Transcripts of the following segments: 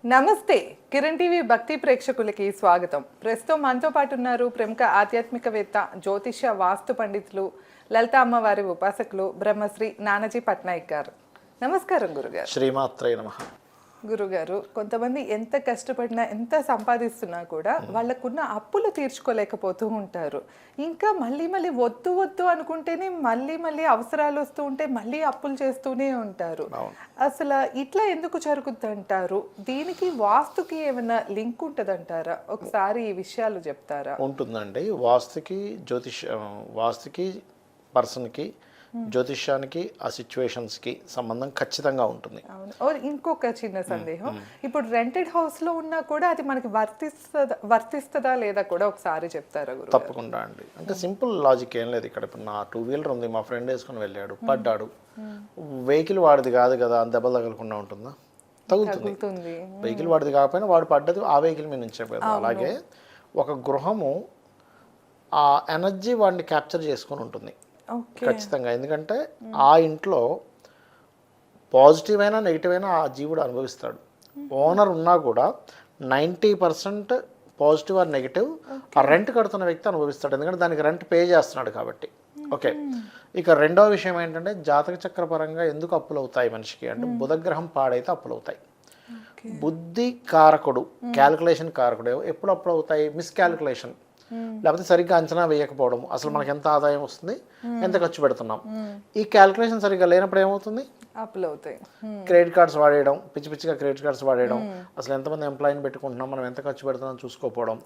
నమస్తే కిరణ్ టీవీ భక్తి ప్రేక్షకులకి స్వాగతం. ప్రస్తుతం మనతో పాటు ఉన్నారు ప్రముఖ ఆధ్యాత్మికవేత్త, జ్యోతిష వాస్తు పండితులు, లలిత అమ్మవారి ఉపాసకులు బ్రహ్మశ్రీ నానాజీ పట్నాయక్ గారు. నమస్కారం గురుగారు. శ్రీమాత్రే నమః. గురుగారు, కొంతమంది ఎంత కష్టపడినా ఎంత సంపాదిస్తున్నా కూడా వాళ్ళకున్న అప్పులు తీర్చుకోలేకపోతూ ఉంటారు. ఇంకా మళ్ళీ మళ్ళీ వద్దు వద్దు అనుకుంటేనే మళ్ళీ అవసరాలు వస్తూ ఉంటే మళ్ళీ అప్పులు చేస్తూనే ఉంటారు. అసలు ఇట్లా ఎందుకు జరుగుతుందంటారు? దీనికి వాస్తుకి ఏమైనా లింక్ ఉంటుందంటారా? ఒకసారి ఈ విషయాలు చెప్తారా? ఉంటుందండి. వాస్తుకి పర్సన్కి జ్యోతిష్యానికి ఆ సిచ్యువేషన్స్కి సంబంధం ఖచ్చితంగా ఉంటుంది. ఇంకొక చిన్న సందేహం, ఇప్పుడు రెంటెడ్ హౌస్ లో ఉన్నా కూడా అది మనకి వర్తిస్తుందా లేదా కూడా ఒకసారి చెప్తారా గురు? తప్పకుండా అండి. అంటే సింపుల్ లాజిక్ ఏం లేదు ఇక్కడ. ఇప్పుడు నా 2 వీలర్ ఉంది, మా ఫ్రెండ్ వేసుకొని వెళ్ళాడు, పడ్డాడు. వెహికల్ వాడిది కాదు కదా, దెబ్బలు తగలకుండా ఉంటుందా? తగులుతుంది. వెహికల్ వాడిది కాకపోయినా వాడు పడ్డది ఆ వెహికల్ మీద నుంచే పోయింది. అలాగే ఒక గృహము ఆ ఎనర్జీ వాడిని క్యాప్చర్ చేసుకొని ఉంటుంది ఖచ్చితంగా. ఎందుకంటే ఆ ఇంట్లో పాజిటివ్ అయినా నెగిటివ్ అయినా ఆ జీవుడు అనుభవిస్తాడు. ఓనర్ ఉన్నా కూడా 90% పాజిటివ్ ఆర్ నెగిటివ్ ఆ రెంట్ కడుతున్న వ్యక్తి అనుభవిస్తాడు. ఎందుకంటే దానికి రెంట్ పే చేస్తున్నాడు కాబట్టి. ఓకే, ఇక రెండవ విషయం ఏంటంటే జాతక చక్ర పరంగా ఎందుకు అప్పులు అవుతాయి మనిషికి అంటే బుధగ్రహం పాడైతే అప్పులు అవుతాయి. బుద్ధి కారకుడు, క్యాలిక్యులేషన్ కారకుడు ఎప్పుడు అప్పులు అవుతాయి? మిస్క్యాలిక్యులేషన్, లేకపోతే సరిగ్గా అంచనా వేయకపోవడం. అసలు మనకి ఎంత ఆదాయం వస్తుంది, ఎంత ఖర్చు పెడుతున్నాం, ఈ క్యాలిక్యులేషన్ సరిగ్గా లేనప్పుడు ఏమవుతుంది? అప్పులు అవుతాయి. క్రెడిట్ కార్డ్స్ వాడేయడం, పిచ్చిగా క్రెడిట్ కార్డ్స్ వాడేయడం, అసలు ఎంతమంది ఎంప్లాయీని పెట్టుకుంటున్నాం, మనం ఎంత ఖర్చు పెడుతున్నాం చూసుకోకపోవడం.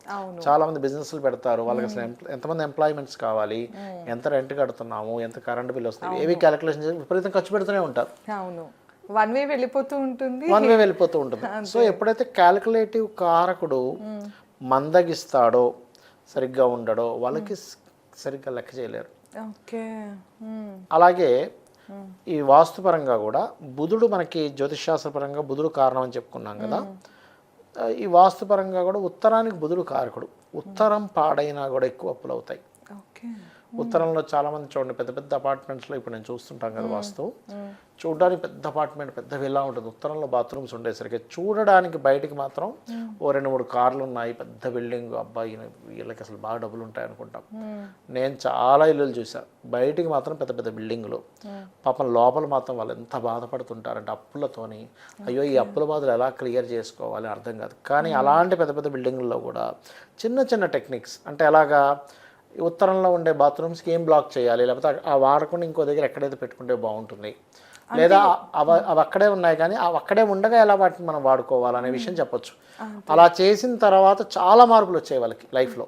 చాలా మంది బిజినెస్లు పెడతారు, వాళ్ళకి అసలు ఎంతమంది ఎంప్లాయ్మెంట్స్ కావాలి, ఎంత రెంట్ కడుతున్నాము, ఎంత కరెంట్ బిల్ వస్తుంది, ఏవి క్యాలిక్యులేషన్ చేసి విపరీతం ఖర్చు పెడుతూనే ఉంటారు. వన్ వే వెళ్ళిపోతూ ఉంటుంది. సో ఎప్పుడైతే క్యాలిక్యులేటివ్ కారకుడు మందగిస్తాడో, సరిగ్గా ఉండడో, వాళ్ళకి సరిగ్గా లెక్క చేయలేరు. అలాగే ఈ వాస్తుపరంగా కూడా బుధుడు మనకి జ్యోతిషాస్త్రపరంగా బుధుడు కారణం అని చెప్పుకున్నాం కదా. ఈ వాస్తుపరంగా కూడా ఉత్తరానికి బుధుడు కారకుడు. ఉత్తరం పాడైనా కూడా ఎక్కువ అప్పులు అవుతాయి. ఉత్తరంలో చాలా మంది చూడండి, పెద్ద పెద్ద అపార్ట్మెంట్స్లో ఇప్పుడు నేను చూస్తుంటాం కదా, వాస్తు చూడడానికి పెద్ద అపార్ట్మెంట్, పెద్ద విల్లా ఉంటుంది, ఉత్తరంలో బాత్రూమ్స్ ఉండేసరికి చూడడానికి బయటికి మాత్రం 2-3 కార్లు ఉన్నాయి, పెద్ద బిల్డింగ్. అబ్బాయి వీళ్ళకి అసలు బాగా డబ్బులు ఉంటాయి అనుకుంటాం. నేను చాలా ఇల్లులు చూసాను, బయటికి మాత్రం పెద్ద పెద్ద బిల్డింగులు. పాపం లోపల మాత్రం వాళ్ళు ఎంత బాధపడుతుంటారంటే అప్పులతోని. అయ్యో ఈ అప్పుల బాధలు ఎలా క్లియర్ చేసుకోవాలి అర్థం కాదు. కానీ అలాంటి పెద్ద పెద్ద బిల్డింగుల్లో కూడా చిన్న చిన్న టెక్నిక్స్, అంటే ఎలాగా ఉత్తరంలో ఉండే బాత్రూమ్స్కి ఏం బ్లాక్ చేయాలి, లేకపోతే ఆ వాడకుండా ఇంకో దగ్గర ఎక్కడైతే పెట్టుకుంటే బాగుంటుంది, లేదా అవి అక్కడే ఉన్నాయి కానీ అవి అక్కడే ఉండగా ఎలా వాటిని మనం వాడుకోవాలనే విషయం చెప్పొచ్చు. అలా చేసిన తర్వాత చాలా మార్పులు వచ్చాయి వాళ్ళకి లైఫ్లో.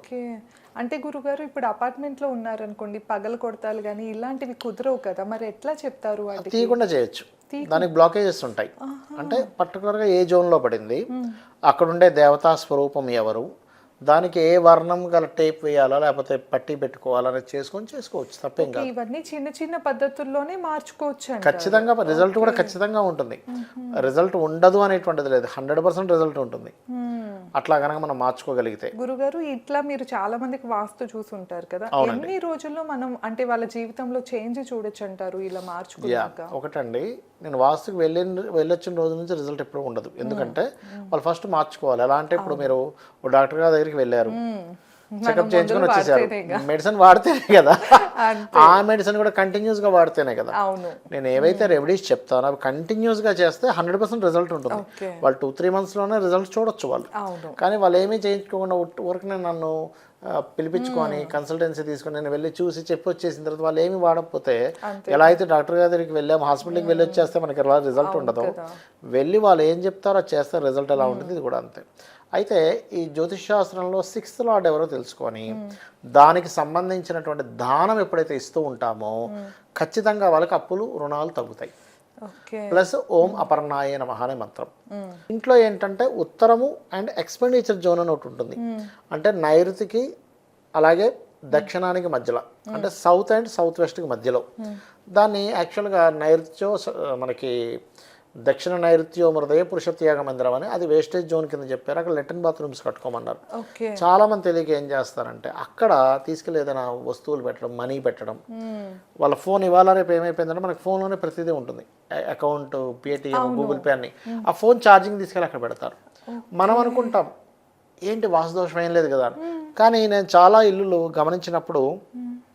అంటే గురుగారు, ఇప్పుడు అపార్ట్మెంట్లో ఉన్నారనుకోండి, పగలు కొడతాలు కానీ ఇలాంటివి కుదరవు కదా, మరి ఎట్లా చెప్తారు? తీయకుండా చేయొచ్చు, దానికి బ్లాకేజెస్ ఉంటాయి. అంటే పర్టికులర్గా ఏ జోన్లో పడింది, అక్కడుండే దేవతా స్వరూపం ఎవరు, దానికి ఏ వర్ణం గల టేప్ వేయాలా లేకపోతే పట్టి పెట్టుకోవాలనేది చేసుకోవచ్చు, తప్పేం కాదు. ఇవన్నీ చిన్న చిన్న పద్ధతుల్లోనే మార్చుకోవచ్చు. ఖచ్చితంగా రిజల్ట్ కూడా ఖచ్చితంగా ఉంటుంది. రిజల్ట్ ఉండదు అనేటువంటిది లేదు, 100% రిజల్ట్ ఉంటుంది అట్లా కనుక మనం మార్చుకోగలిగితే. గురుగారు, ఇట్లా మీరు చాలా మందికి వాస్తు చూసుంటారు కదా, ఎన్ని రోజుల్లో మనం అంటే వాళ్ళ జీవితంలో చేంజ్ చూడొచ్చు అంటారు ఇలా మార్చుకున్నాక? ఒకటండి, నేను వాస్తుకి వెళ్ళొచ్చిన రోజు నుంచి రిజల్ట్ ఎప్పుడు ఉండదు. ఎందుకంటే వాళ్ళు ఫస్ట్ మార్చుకోవాలి. ఎలా అంటే ఇప్పుడు మీరు డాక్టర్ గారి దగ్గరికి వెళ్ళారు, చెకప్ చేయించుకొని వచ్చేసారు, మెడిసిన్ వాడితేనే కదా, ఆ మెడిసిన్ కూడా కంటిన్యూస్ గా వాడితేనే కదా. నేను ఏవైతే రెమెడీస్ చెప్తానో అవి కంటిన్యూస్ గా చేస్తే 100% రిజల్ట్ ఉంటుంది. వాళ్ళు 2-3 months లోనే రిజల్ట్ చూడొచ్చు వాళ్ళు. కానీ వాళ్ళు ఏమీ చేయించుకోకుండా ఊరికనే నన్ను పిలిపించుకొని కన్సల్టెన్సీ తీసుకొని నేను వెళ్ళి చూసి చెప్పి వచ్చేసిన తర్వాత వాళ్ళు ఏమి వాడకపోతే, ఎలా అయితే డాక్టర్ గారి దగ్గరికి వెళ్ళాము, హాస్పిటల్కి వెళ్ళి వచ్చేస్తే మనకి ఎలా రిజల్ట్ ఉండదు, వెళ్ళి వాళ్ళు ఏం చెప్తారో చేస్తే రిజల్ట్ ఎలా ఉంటుంది, ఇది కూడా అంతే. అయితే ఈ జ్యోతిష్ శాస్త్రంలో 6th లార్డ్ ఎవరో తెలుసుకొని దానికి సంబంధించినటువంటి దానం ఎప్పుడైతే ఇస్తూ ఉంటామో ఖచ్చితంగా వాళ్ళకి అప్పులు రుణాలు తగ్గుతాయి. ప్లస్ ఓం అపర్ణాయ నమః అనే మంత్రం. ఇంట్లో ఏంటంటే ఉత్తరము అండ్ ఎక్స్పెండిచర్ జోన్ అని ఒకటి ఉంటుంది. అంటే నైరుతికి అలాగే దక్షిణానికి మధ్యలో, అంటే సౌత్ అండ్ సౌత్ వెస్ట్కి మధ్యలో. దాన్ని యాక్చువల్గా నైరుత్యో మనకి దక్షిణ నైరుత్యో హృదయ పురుషత్యాగ మందిరం అని, అది వేస్టేజ్ జోన్ కింద చెప్పారు. అక్కడ లెట్రిన్ బాత్రూమ్స్ కట్టుకోమన్నారు. చాలా మంది తెలియక ఏం చేస్తారంటే అక్కడ తీసుకెళ్ళి ఏదైనా వస్తువులు పెట్టడం, మనీ పెట్టడం, వాళ్ళ ఫోన్ ఇవాళ రేపు ఏమైపోయిందంటే మనకి ఫోన్లోనే ప్రతిదీ ఉంటుంది, అకౌంట్, పేటిఎం, గూగుల్ పే అన్ని. ఆ ఫోన్ ఛార్జింగ్ తీసుకెళ్ళి అక్కడ పెడతారు. మనం అనుకుంటాం ఏంటి వాస్తు దోషం ఏం లేదు కదా అని. కానీ నేను చాలా ఇల్లులు గమనించినప్పుడు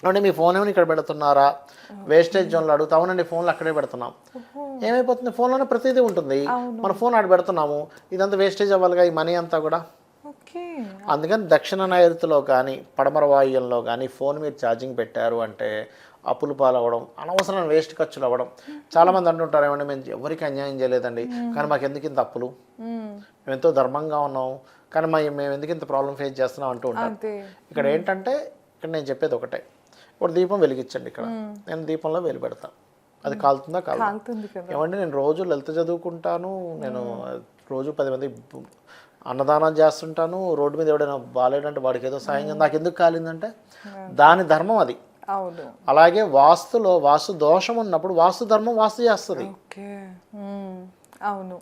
అంటే మీ ఫోన్ ఏమైనా ఇక్కడ పెడుతున్నారా వేస్టేజ్ జోన్లో అడుగుతా అవునండి ఫోన్లు అక్కడే పెడుతున్నాం. ఏమైపోతుంది ఫోన్లోనే ప్రతిదీ ఉంటుంది, మన ఫోన్ ఆడ పెడుతున్నాము, ఇదంతా వేస్టేజ్ అవ్వాలిగా ఈ మనీ అంతా కూడా. ఓకే. అందుకని దక్షిణ నైరుతిలో కానీ పడమర వాయువ్యంలో కానీ ఫోన్ మీరు ఛార్జింగ్ పెట్టారు అంటే అప్పులు పాలవ్వడం, అనవసరమైన వేస్ట్ ఖర్చులు అవ్వడం. చాలామంది అంటుంటారు ఏమంటే మేము ఎవరికి అన్యాయం చేయలేదండి కానీ మాకు ఎందుకు ఇంత అప్పులు, మేము ఎంతో ధర్మంగా ఉన్నాం కానీ మేము ఎందుకు ఇంత ప్రాబ్లం ఫేస్ చేస్తున్నాం అంటూ ఉంటాం. ఇక్కడ ఏంటంటే ఇక్కడ నేను చెప్పేది ఒకటే, ఇప్పుడు దీపం వెలిగించండి, ఇక్కడ నేను దీపంలో వెలు పెడతాను, అది కాలుతుందా కాలుతుంది కదా. ఏమంటే నేను రోజు లలిత చదువుకుంటాను, నేను రోజు 10 మంది అన్నదానం చేస్తుంటాను, రోడ్డు మీద ఎవడైనా బాగాలేడంటే వాడికి ఏదో సాయం, నాకు ఎందుకు కాలిందంటే దాని ధర్మం అది. అవును. అలాగే వాస్తులో వాస్తు దోషం ఉన్నప్పుడు వాస్తు ధర్మం వాస్తు చేస్తుంది. ఓకే. అవును.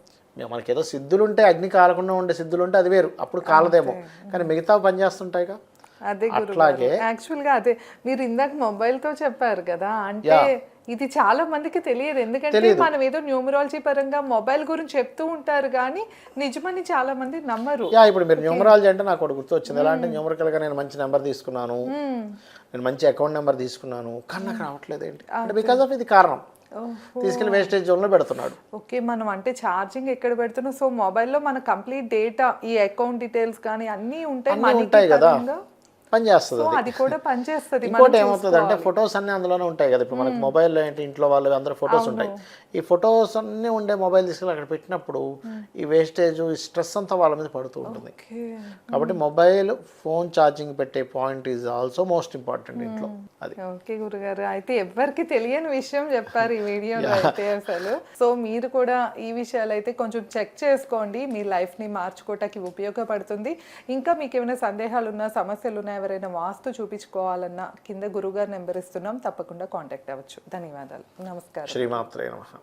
మనకేదో సిద్ధులు ఉంటే అగ్ని కాలకుండా ఉండే సిద్ధులు ఉంటే అది వేరు, అప్పుడు కాలదేమో, కానీ మిగతా పని చేస్తుంటాయిగా. అదే అట్లాగే యాక్చువల్ గా అదే మీరు ఇందాక మొబైల్ తో చెప్పారు కదా, అంటే ఇది చాలా మందికి తెలియదు. ఎందుకంటే మనం ఏదో న్యూమరాలజీ పరంగా మొబైల్ గురించి చెప్తూ ఉంటారు కానీ నిజమని చాలా మంది నమ్మరు. ఇప్పుడు మీరు న్యూమరాలజీ అంటే నాకు ఒకటి గుర్తు వచ్చింది. ఎలా అంటే న్యూమరికల్ గా నేను మంచి నెంబర్ తీసుకున్నాను, నేను మంచి అకౌంట్ నెంబర్ తీసుకున్నాను కానీ నాకు రావట్లేదు ఏంటి అంటే బికాస్ ఆఫ్ ఇది కారణం, తీసుకెళ్లి వేస్టేజ్ జోన్ లో పెడుతున్నాడు. ఓకే. మనం అంటే ఛార్జింగ్ ఎక్కడ పెడుతున్నాం, సో మొబైల్లో మన కంప్లీట్ డేటా ఈ అకౌంట్ డీటెయిల్స్ కానీ అన్నీ ఉంటాయి కదా, పని చేస్తుంది. అది కూడా పని చేస్తుంది. ఇంకోటి ఏమవుతుంది అంటే ఫొటోస్ అన్ని అందులోనే ఉంటాయి కదా. ఇప్పుడు మనకి మొబైల్లో ఏంటి ఇంట్లో వాళ్ళు అందరూ ఫొటోస్ ఉంటాయి, ఈ ఫొటోస్ అన్ని ఉండే మొబైల్ తీసుకెళ్ళి అక్కడ పెట్టినప్పుడు ఈ వేస్టేజ్ ఈ స్ట్రెస్ అంతా వాళ్ళ మీద పడుతూ ఉంటుంది. కాబట్టి మొబైల్ ఫోన్ ఛార్జింగ్ పెట్టే point is also most important ఇంట్లో. అది ఓకే గురుగారు, అయితే ఎవరికి తెలియని విషయం చెప్పారు ఈ వీడియోలో అయితే అసలు. సో మీరు కూడా ఈ విషయాలు అయితే కొంచెం చెక్ చేసుకోండి, మీ లైఫ్ ని మార్చుకోవటానికి ఉపయోగపడుతుంది. ఇంకా మీకు ఏమైనా సందేహాలు ఉన్నా సమస్యలు ఉన్నా ఎవరైనా వాస్తు చూపించుకోవాలన్నా కింద గురుగారు నెంబర్ ఇస్తున్నాం, తప్పకుండా కాంటాక్ట్ అవ్వచ్చు. ధన్యవాదాలు. నమస్కారం. శ్రీమాత్రే నమః.